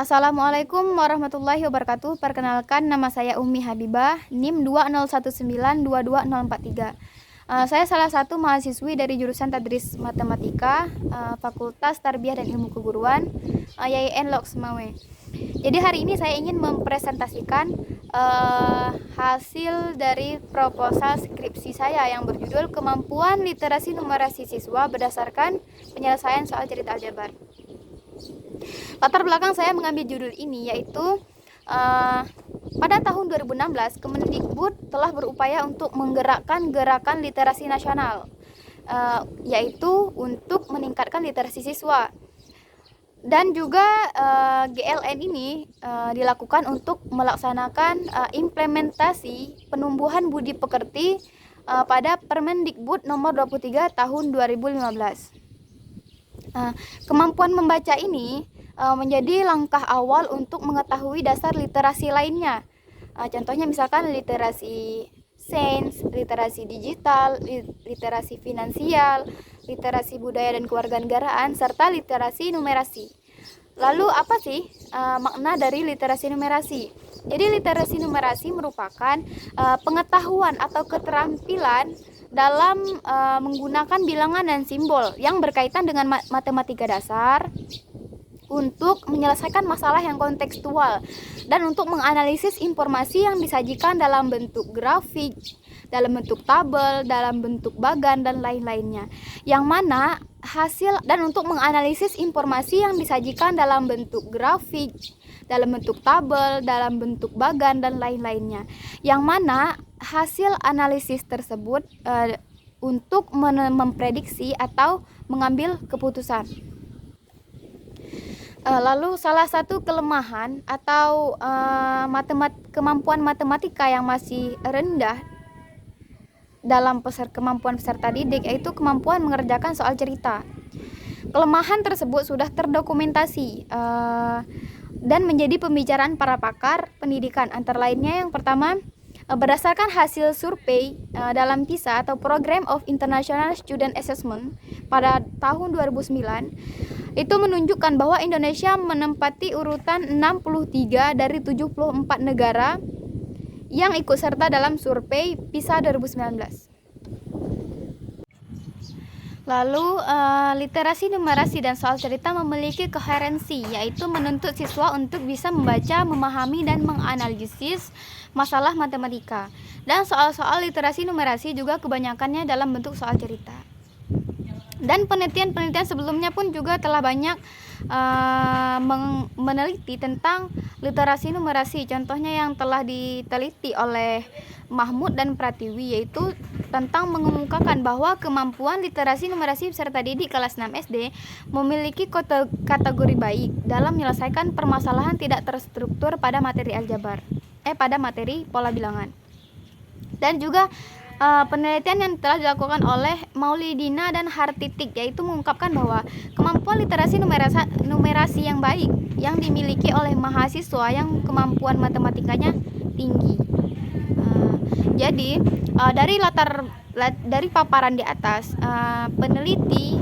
Assalamualaikum warahmatullahi wabarakatuh. Perkenalkan, nama saya Umi Habibah, NIM 201922043. Saya salah satu mahasiswi dari jurusan Tadris Matematika, Fakultas Tarbiyah dan Ilmu Keguruan, YIN Lok Semawe. Jadi hari ini saya ingin mempresentasikan hasil dari proposal skripsi saya yang berjudul Kemampuan Literasi Numerasi Siswa Berdasarkan Penyelesaian Soal Cerita Aljabar. Latar belakang saya mengambil judul ini yaitu pada tahun 2016 Kemendikbud telah berupaya untuk menggerakkan gerakan literasi nasional, yaitu untuk meningkatkan literasi siswa. Dan juga GLN ini dilakukan untuk melaksanakan implementasi penumbuhan budi pekerti pada Permendikbud nomor 23 tahun 2015. Kemampuan membaca ini menjadi langkah awal untuk mengetahui dasar literasi lainnya. Contohnya misalkan literasi sains, literasi digital, literasi finansial, literasi budaya dan kewarganegaraan, serta literasi numerasi. Lalu apa sih makna dari literasi numerasi? Jadi literasi numerasi merupakan pengetahuan atau keterampilan dalam menggunakan bilangan dan simbol yang berkaitan dengan matematika dasar untuk menyelesaikan masalah yang kontekstual dan untuk menganalisis informasi yang disajikan dalam bentuk grafik, dalam bentuk tabel, dalam bentuk bagan dan lain-lainnya. Yang mana hasil dan untuk menganalisis informasi yang disajikan dalam bentuk grafik, dalam bentuk tabel, dalam bentuk bagan dan lain-lainnya. Yang mana hasil analisis tersebut untuk memprediksi atau mengambil keputusan. Lalu salah satu kelemahan atau kemampuan matematika yang masih rendah dalam kemampuan peserta didik yaitu kemampuan mengerjakan soal cerita. Kelemahan tersebut sudah terdokumentasi dan menjadi pembicaraan para pakar pendidikan. Antara lainnya yang pertama, berdasarkan hasil survei dalam PISA atau Program of International Student Assessment pada tahun 2009, itu menunjukkan bahwa Indonesia menempati urutan 63 dari 74 negara yang ikut serta dalam survei PISA 2019. Lalu literasi numerasi dan soal cerita memiliki koherensi, yaitu menuntut siswa untuk bisa membaca, memahami, dan menganalisis masalah matematika. Dan soal-soal literasi numerasi juga kebanyakannya dalam bentuk soal cerita. Dan penelitian-penelitian sebelumnya pun juga telah banyak meneliti tentang literasi numerasi. Contohnya yang telah diteliti oleh Mahmud dan Pratiwi, yaitu tentang mengemukakan bahwa kemampuan literasi numerasi peserta didik kelas 6 SD memiliki kategori baik dalam menyelesaikan permasalahan tidak terstruktur pada materi aljabar, pada materi pola bilangan. Dan juga penelitian yang telah dilakukan oleh Maulidina dan Hartitik, yaitu mengungkapkan bahwa kemampuan literasi numerasi yang baik yang dimiliki oleh mahasiswa yang kemampuan matematikanya tinggi. Jadi dari paparan di atas, peneliti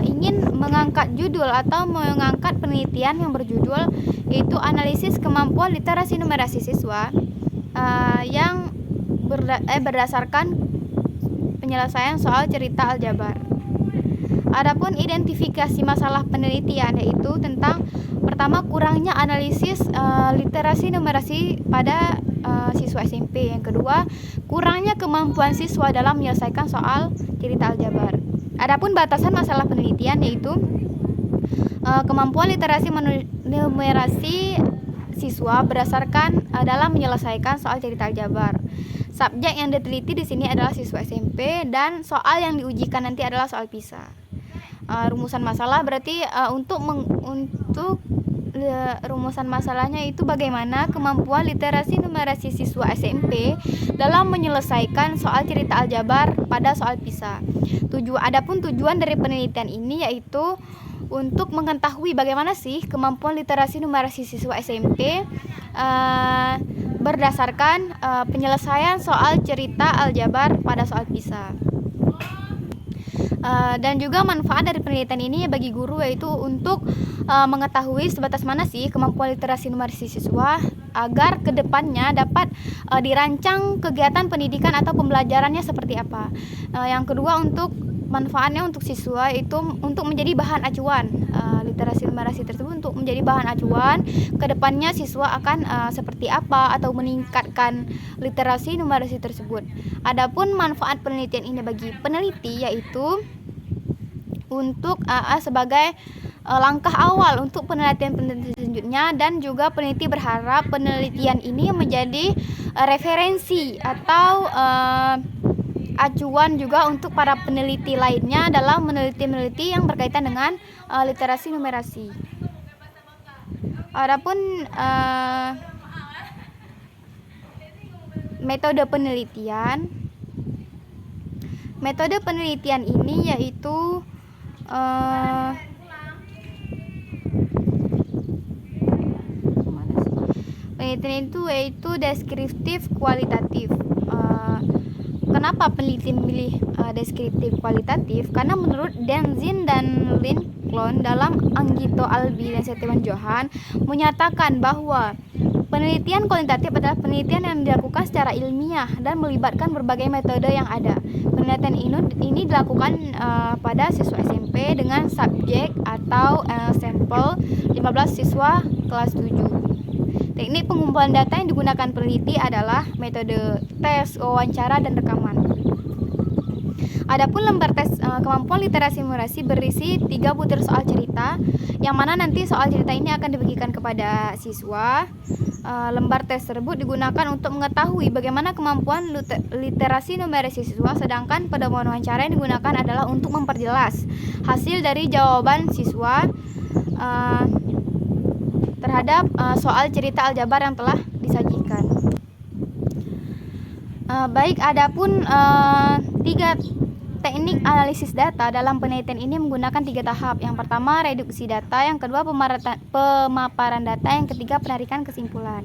ingin mengangkat judul atau mengangkat penelitian yang berjudul yaitu analisis kemampuan literasi numerasi siswa yang berdasarkan penyelesaian soal cerita aljabar. Adapun identifikasi masalah penelitian yaitu tentang pertama, kurangnya analisis literasi numerasi pada siswa SMP. Yang kedua, kurangnya kemampuan siswa dalam menyelesaikan soal cerita aljabar. Adapun batasan masalah penelitian yaitu kemampuan literasi numerasi siswa berdasarkan dalam menyelesaikan soal cerita aljabar. Subjek yang diteliti di sini adalah siswa SMP dan soal yang diujikan nanti adalah soal PISA. Rumusan masalah berarti untuk rumusan masalahnya itu bagaimana kemampuan literasi numerasi siswa SMP dalam menyelesaikan soal cerita aljabar pada soal PISA. Adapun tujuan dari penelitian ini yaitu untuk mengetahui bagaimana sih kemampuan literasi numerasi siswa SMP berdasarkan penyelesaian soal cerita aljabar pada soal PISA. Dan juga manfaat dari penelitian ini bagi guru yaitu untuk mengetahui sebatas mana sih kemampuan literasi numerasi siswa agar kedepannya dapat dirancang kegiatan pendidikan atau pembelajarannya seperti apa. Yang kedua, untuk manfaatnya untuk siswa itu untuk menjadi bahan acuan, literasi numerasi tersebut untuk menjadi bahan acuan kedepannya siswa akan seperti apa atau meningkatkan literasi numerasi tersebut. Adapun manfaat penelitian ini bagi peneliti yaitu untuk sebagai langkah awal untuk penelitian selanjutnya, dan juga peneliti berharap penelitian ini menjadi referensi atau acuan juga untuk para peneliti lainnya dalam meneliti yang berkaitan dengan literasi numerasi. Adapun metode penelitian ini yaitu penelitian itu yaitu deskriptif kualitatif. Kenapa peneliti memilih deskriptif kualitatif? Karena menurut Denzin dan Lincoln dalam Anggito Albi dan Setiawan Johan menyatakan bahwa penelitian kualitatif adalah penelitian yang dilakukan secara ilmiah dan melibatkan berbagai metode yang ada. Penelitian ini dilakukan pada siswa SMP dengan subjek atau sampel 15 siswa kelas 7. Teknik pengumpulan data yang digunakan peneliti adalah metode tes, wawancara, dan rekaman. Adapun lembar tes kemampuan literasi numerasi berisi 3 butir soal cerita, yang mana nanti soal cerita ini akan dibagikan kepada siswa. Lembar tes tersebut digunakan untuk mengetahui bagaimana kemampuan literasi numerasi siswa, sedangkan pedoman wawancara yang digunakan adalah untuk memperjelas hasil dari jawaban siswa terhadap soal cerita aljabar yang telah disajikan. Baik, adapun 3 teknik analisis data dalam penelitian ini menggunakan 3 tahap. Yang pertama reduksi data, yang kedua pemaparan data, yang ketiga penarikan kesimpulan.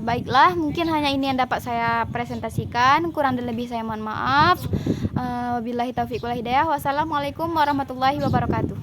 Baiklah, mungkin hanya ini yang dapat saya presentasikan. Kurang dan lebih saya mohon maaf. Wabillahi taufiq wal hidayah. Wassalamualaikum warahmatullahi wabarakatuh.